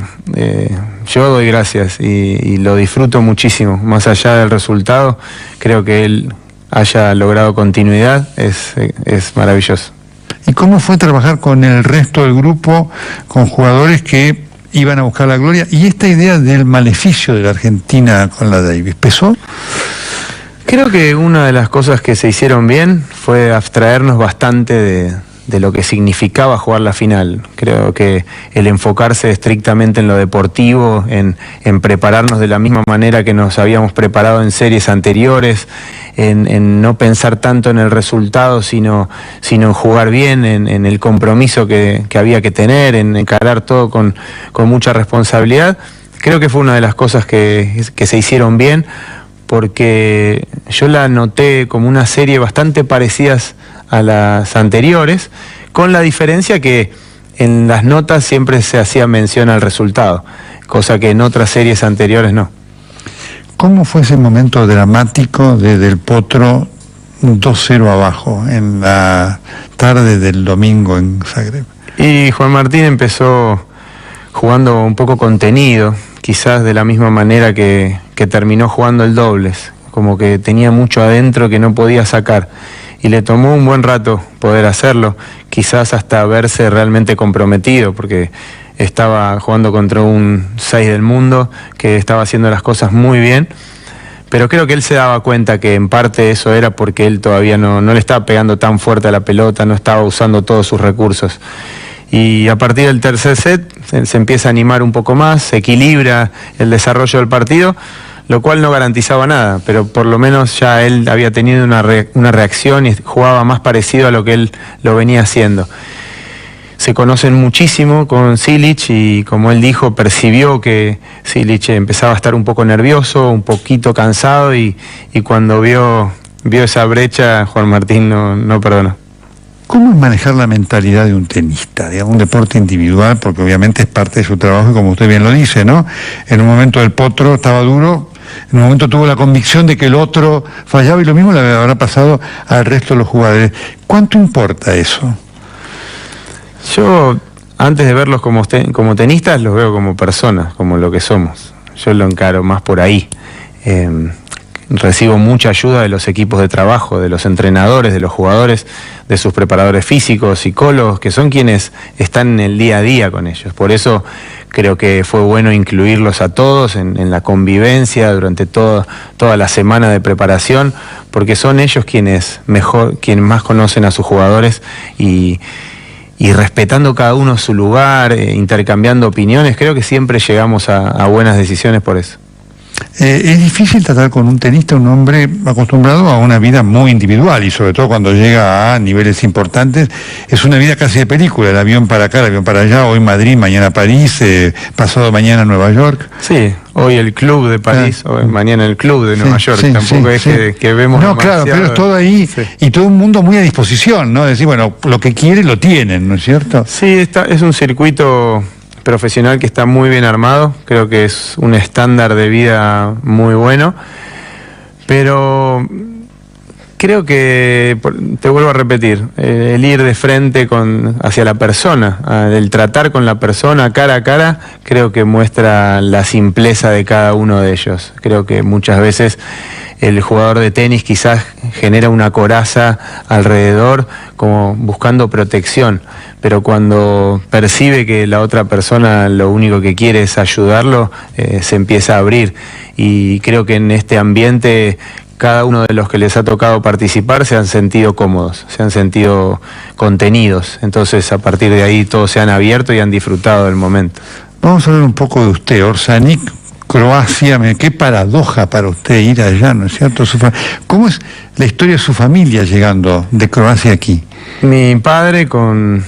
yo doy gracias y lo disfruto muchísimo. Más allá del resultado, creo que él haya logrado continuidad, es maravilloso. ¿Y cómo fue trabajar con el resto del grupo, con jugadores que iban a buscar la gloria? ¿Y esta idea del maleficio de la Argentina con la Davis, pesó? Creo que una de las cosas que se hicieron bien fue abstraernos bastante de lo que significaba jugar la final. Creo que el enfocarse estrictamente en lo deportivo, en prepararnos de la misma manera que nos habíamos preparado en series anteriores, en no pensar tanto en el resultado, sino en jugar bien, en el compromiso que había que tener, en encarar todo con mucha responsabilidad. Creo que fue una de las cosas que se hicieron bien, porque yo la noté como una serie bastante parecidas a las anteriores, con la diferencia que en las notas siempre se hacía mención al resultado, cosa que en otras series anteriores no. ¿Cómo fue ese momento dramático de Del Potro 2-0 abajo en la tarde del domingo en Zagreb? Y Juan Martín empezó jugando un poco contenido, quizás de la misma manera que terminó jugando el dobles, como que tenía mucho adentro que no podía sacar. Y le tomó un buen rato poder hacerlo, quizás hasta verse realmente comprometido, porque estaba jugando contra un 6 del mundo que estaba haciendo las cosas muy bien, pero creo que él se daba cuenta que en parte eso era porque él todavía no le estaba pegando tan fuerte a la pelota, no estaba usando todos sus recursos. Y a partir del tercer set se empieza a animar un poco más, se equilibra el desarrollo del partido, lo cual no garantizaba nada, pero por lo menos ya él había tenido una reacción y jugaba más parecido a lo que él lo venía haciendo. Se conocen muchísimo con Cilic y, como él dijo, percibió que Cilic empezaba a estar un poco nervioso, un poquito cansado, y cuando vio esa brecha, Juan Martín no perdonó. ¿Cómo es manejar la mentalidad de un tenista, digamos, un deporte individual? Porque obviamente es parte de su trabajo y como usted bien lo dice, ¿no? En un momento el potro estaba duro, en un momento tuvo la convicción de que el otro fallaba y lo mismo le habrá pasado al resto de los jugadores. ¿Cuánto importa eso? Yo, antes de verlos como tenistas, los veo como personas, como lo que somos. Yo lo encaro más por ahí. Recibo mucha ayuda de los equipos de trabajo, de los entrenadores, de los jugadores, de sus preparadores físicos, psicólogos, que son quienes están en el día a día con ellos. Por eso creo que fue bueno incluirlos a todos en la convivencia durante toda la semana de preparación, porque son ellos quienes más conocen a sus jugadores y respetando cada uno su lugar, intercambiando opiniones, creo que siempre llegamos a buenas decisiones por eso. Es difícil tratar con un tenista, un hombre acostumbrado a una vida muy individual y sobre todo cuando llega a niveles importantes, es una vida casi de película, el avión para acá, el avión para allá, hoy Madrid, mañana París, pasado mañana Nueva York. Sí, hoy el club de París, hoy, mañana el club de Nueva York, tampoco es que vemos no, claro, pero es todo ahí y todo un mundo muy a disposición, ¿no? Es decir, bueno, lo que quiere lo tienen, ¿no es cierto? Sí, es un circuito profesional que está muy bien armado, creo que es un estándar de vida muy bueno, pero creo que, te vuelvo a repetir, el ir de frente hacia la persona, el tratar con la persona cara a cara, creo que muestra la simpleza de cada uno de ellos. Creo que muchas veces el jugador de tenis quizás genera una coraza alrededor como buscando protección, pero cuando percibe que la otra persona lo único que quiere es ayudarlo, se empieza a abrir. Y creo que en este ambiente cada uno de los que les ha tocado participar se han sentido cómodos, se han sentido contenidos. Entonces a partir de ahí todos se han abierto y han disfrutado del momento. Vamos a hablar un poco de usted, Orzánik. Croacia, qué paradoja para usted ir allá, ¿no es cierto? ¿Cómo es la historia de su familia llegando de Croacia aquí? Mi padre con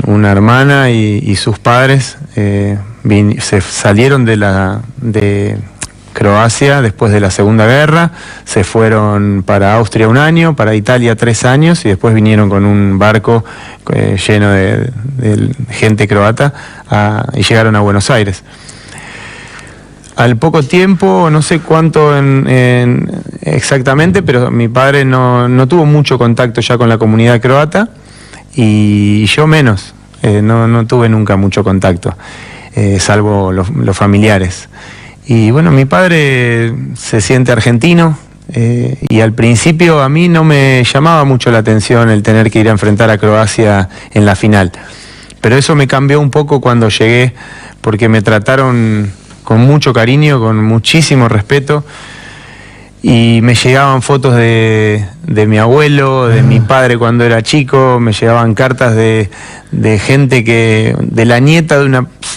una hermana y sus padres se salieron de Croacia después de la Segunda Guerra, se fueron para Austria 1 año, para Italia 3 años y después vinieron con un barco lleno de gente croata y llegaron a Buenos Aires. Al poco tiempo, no sé cuánto exactamente, pero mi padre no tuvo mucho contacto ya con la comunidad croata y yo menos, no tuve nunca mucho contacto, salvo los familiares. Y bueno, mi padre se siente argentino y al principio a mí no me llamaba mucho la atención el tener que ir a enfrentar a Croacia en la final. Pero eso me cambió un poco cuando llegué porque me trataron con mucho cariño, con muchísimo respeto y me llegaban fotos de mi abuelo, de mi padre cuando era chico, me llegaban cartas de gente de la nieta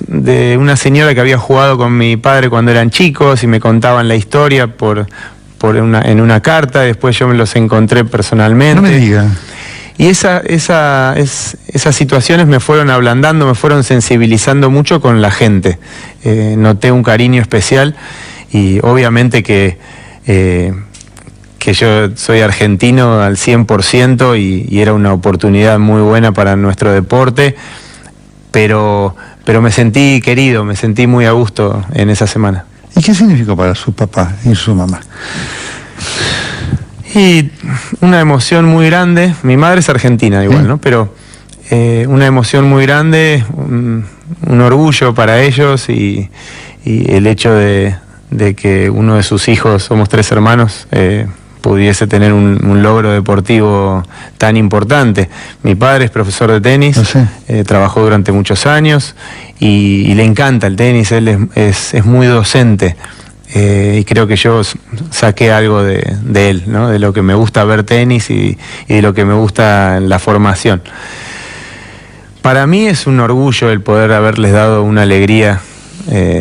de una señora que había jugado con mi padre cuando eran chicos y me contaban la historia en una carta, después yo me los encontré personalmente. No me diga. Y esas situaciones me fueron ablandando, me fueron sensibilizando mucho con la gente. Noté un cariño especial y obviamente que yo soy argentino al 100% y era una oportunidad muy buena para nuestro deporte, pero me sentí querido, me sentí muy a gusto en esa semana. ¿Y qué significó para su papá y su mamá? Y una emoción muy grande. Mi madre es argentina igual, ¿no? Pero una emoción muy grande, un orgullo para ellos y el hecho de que uno de sus hijos, somos 3 hermanos, pudiese tener un logro deportivo tan importante. Mi padre es profesor de tenis, trabajó durante muchos años y le encanta el tenis, él es muy docente. Y creo que yo saqué algo de él, ¿no? De lo que me gusta ver tenis y de lo que me gusta en la formación. Para mí es un orgullo el poder haberles dado una alegría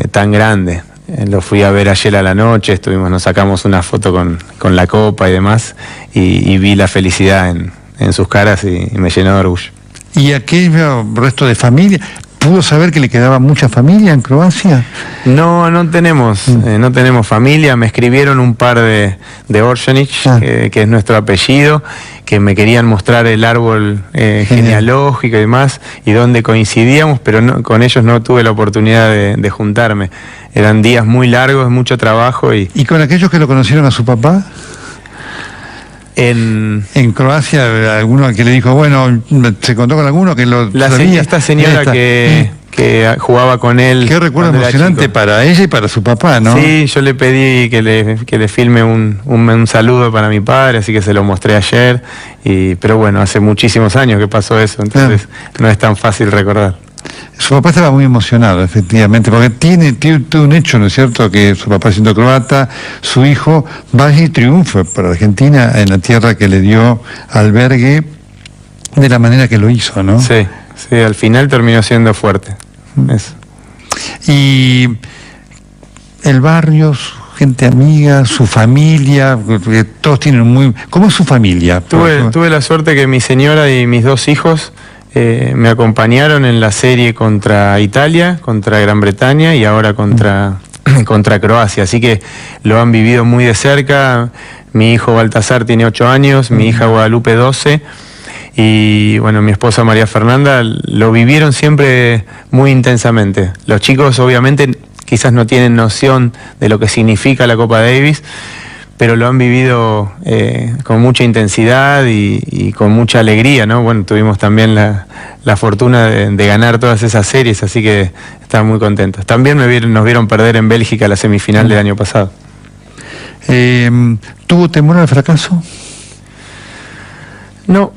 tan grande. Lo fui a ver ayer a la noche, nos sacamos una foto con la copa y demás, y vi la felicidad en sus caras y me llenó de orgullo. ¿Y aquel resto de familia? ¿Pudo saber que le quedaba mucha familia en Croacia? No tenemos familia. Me escribieron un par de Orsenic, que es nuestro apellido, que me querían mostrar el árbol genealógico y demás, y donde coincidíamos, pero con ellos no tuve la oportunidad de juntarme. Eran días muy largos, mucho trabajo. ¿Y con aquellos que lo conocieron a su papá? En Croacia, alguno que le dijo, bueno, ¿se contó con alguno que lo sabía? Esta señora que jugaba con él. Qué recuerdo emocionante para ella y para su papá, ¿no? Sí, yo le pedí que le filme un saludo para mi padre, así que se lo mostré ayer, pero bueno, hace muchísimos años que pasó eso, entonces no es tan fácil recordar. Su papá estaba muy emocionado, efectivamente, porque tiene todo un hecho, ¿no es cierto?, que su papá siendo croata, su hijo vaya y triunfe para Argentina en la tierra que le dio albergue de la manera que lo hizo, ¿no? Sí, al final terminó siendo fuerte. Eso. Y el barrio, su gente amiga, su familia, porque todos tienen muy... ¿Cómo es su familia? Tuve la suerte que mi señora y mis dos hijos me acompañaron en la serie contra Italia, contra Gran Bretaña y ahora contra Croacia, así que lo han vivido muy de cerca. Mi hijo Baltasar tiene 8 años, mi hija Guadalupe 12, y bueno, mi esposa María Fernanda lo vivieron siempre muy intensamente. Los chicos obviamente quizás no tienen noción de lo que significa la Copa Davis, pero lo han vivido con mucha intensidad y con mucha alegría, ¿no? Bueno, tuvimos también la fortuna de ganar todas esas series, así que estaban muy contentos. También nos vieron perder en Bélgica la semifinal del año pasado. ¿Tuvo temor al fracaso? No,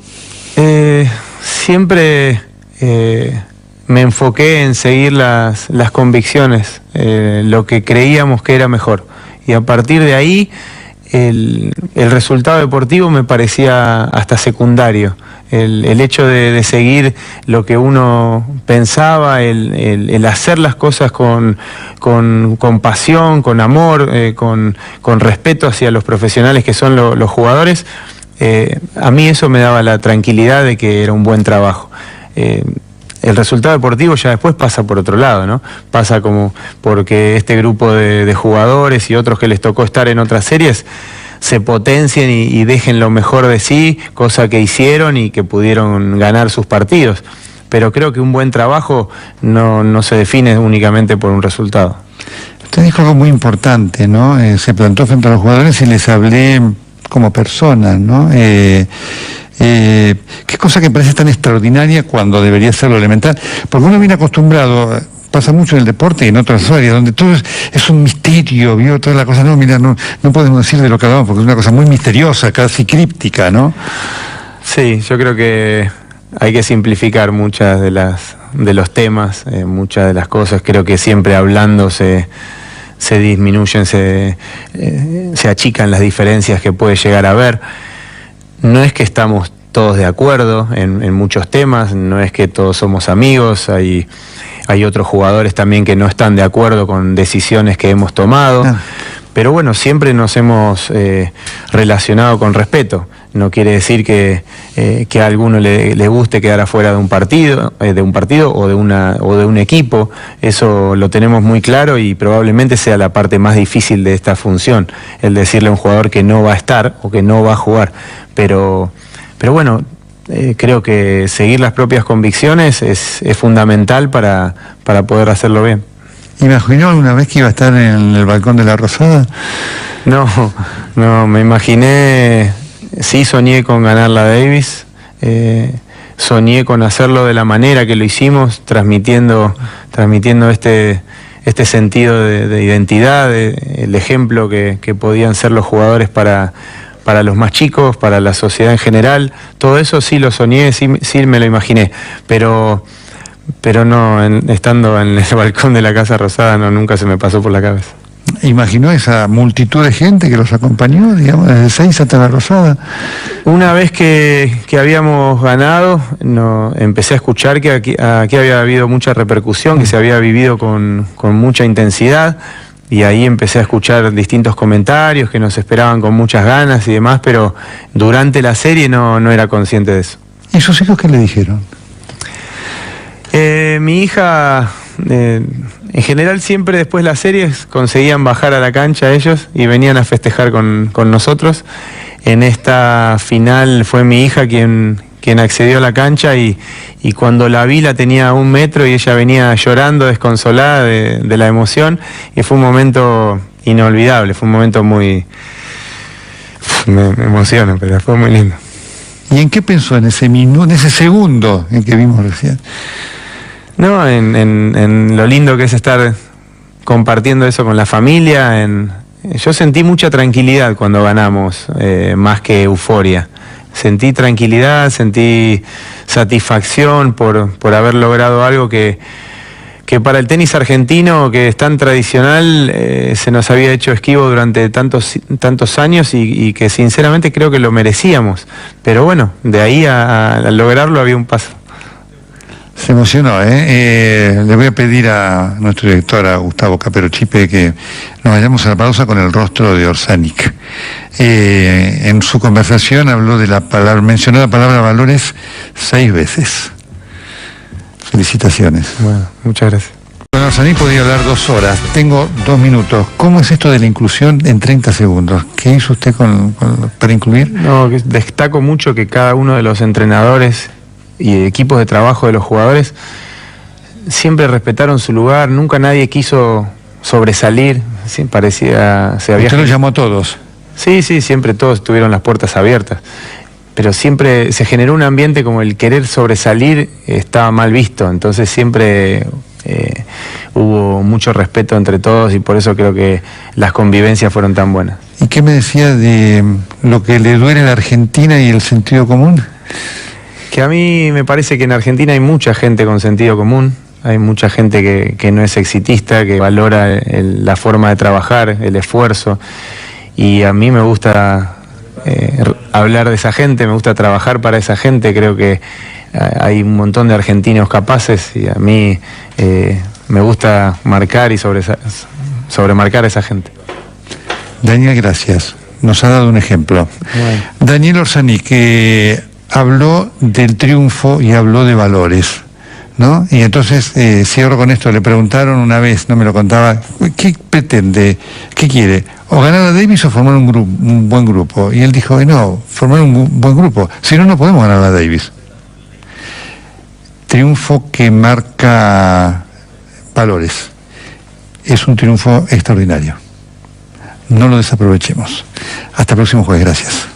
siempre me enfoqué en seguir las convicciones, lo que creíamos que era mejor, y a partir de ahí el resultado deportivo me parecía hasta secundario. El hecho de seguir lo que uno pensaba, el hacer las cosas con pasión, con amor, con respeto hacia los profesionales que son los jugadores, a mí eso me daba la tranquilidad de que era un buen trabajo. El resultado deportivo ya después pasa por otro lado, ¿no? Pasa como porque este grupo de jugadores y otros que les tocó estar en otras series se potencien y dejen lo mejor de sí, cosa que hicieron y que pudieron ganar sus partidos. Pero creo que un buen trabajo no se define únicamente por un resultado. Usted dijo algo muy importante, ¿no? Se plantó frente a los jugadores y les hablé como personas, ¿no? Qué cosa que parece tan extraordinaria cuando debería ser lo elemental, porque uno viene acostumbrado, pasa mucho en el deporte y en otras áreas, donde todo es un misterio, ¿vio? Toda la cosa, no, mira, no podemos decir de lo que hablamos, porque es una cosa muy misteriosa, casi críptica, ¿no? Sí, yo creo que hay que simplificar muchas de los temas, muchas de las cosas. Creo que siempre hablando se disminuyen, se achican las diferencias que puede llegar a haber. No es que estamos todos de acuerdo en muchos temas, no es que todos somos amigos, hay otros jugadores también que no están de acuerdo con decisiones que hemos tomado, pero bueno, siempre nos hemos relacionado con respeto. No quiere decir que a alguno le guste quedar afuera de un partido o de un equipo. Eso lo tenemos muy claro y probablemente sea la parte más difícil de esta función, el decirle a un jugador que no va a estar o que no va a jugar. Pero bueno, creo que seguir las propias convicciones es fundamental para poder hacerlo bien. ¿Imaginó alguna vez que iba a estar en el balcón de la Rosada? No, me imaginé. Sí, soñé con ganar la Davis, soñé con hacerlo de la manera que lo hicimos, transmitiendo este sentido de identidad, el ejemplo que podían ser los jugadores para los más chicos, para la sociedad en general. Todo eso sí lo soñé, sí me lo imaginé, pero no, estando en el balcón de la Casa Rosada nunca se me pasó por la cabeza. ¿Imaginó esa multitud de gente que los acompañó, digamos, desde Ezeiza hasta la Rosada? Una vez que habíamos ganado, empecé a escuchar que aquí había habido mucha repercusión, que se había vivido con mucha intensidad, y ahí empecé a escuchar distintos comentarios que nos esperaban con muchas ganas y demás, pero durante la serie no era consciente de eso. ¿Y sus hijos qué le dijeron? Mi hija, en general siempre después de las series conseguían bajar a la cancha ellos y venían a festejar con nosotros. En esta final fue mi hija quien accedió a la cancha y cuando la vi la tenía a 1 metro y ella venía llorando, desconsolada de la emoción, y fue un momento inolvidable, fue un momento muy... Me emociona, pero fue muy lindo. ¿Y en qué pensó en ese minuto, en ese segundo en que vimos recién? No, en lo lindo que es estar compartiendo eso con la familia. Yo sentí mucha tranquilidad cuando ganamos, más que euforia. Sentí tranquilidad, sentí satisfacción por haber logrado algo que para el tenis argentino, que es tan tradicional, se nos había hecho esquivo durante tantos años y que sinceramente creo que lo merecíamos. Pero bueno, de ahí a lograrlo había un paso. Se emocionó, ¿eh? Le voy a pedir a nuestro director, a Gustavo Capero Chipe, que nos vayamos a la pausa con el rostro de Orsanic. En su conversación habló de mencionó la palabra valores 6 veces. Felicitaciones. Bueno, muchas gracias. Bueno, Orsanic podría hablar 2 horas. Tengo 2 minutos. ¿Cómo es esto de la inclusión en 30 segundos? ¿Qué hizo usted para incluir? No, destaco mucho que cada uno de los entrenadores y equipos de trabajo de los jugadores siempre respetaron su lugar, nunca nadie quiso sobresalir, sí, parecía... ¿Usted los llamó a todos? Sí, siempre todos tuvieron las puertas abiertas, pero siempre se generó un ambiente como el querer sobresalir estaba mal visto, entonces siempre hubo mucho respeto entre todos y por eso creo que las convivencias fueron tan buenas. ¿Y qué me decía de lo que le duele a la Argentina y el sentido común? Que a mí me parece que en Argentina hay mucha gente con sentido común, hay mucha gente que no es exitista, que valora la forma de trabajar, el esfuerzo, y a mí me gusta hablar de esa gente, me gusta trabajar para esa gente, creo que hay un montón de argentinos capaces y a mí me gusta marcar y sobremarcar a esa gente. Daniel, gracias. Nos ha dado un ejemplo. Bueno. Daniel Orsanic, que habló del triunfo y habló de valores, ¿no? Y entonces, cierro con esto, le preguntaron una vez, no me lo contaba, ¿qué pretende? ¿Qué quiere? ¿O ganar a Davis o formar un buen grupo? Y él dijo, no, formar un buen grupo, si no, no podemos ganar a Davis. Triunfo que marca valores. Es un triunfo extraordinario. No lo desaprovechemos. Hasta el próximo jueves, gracias.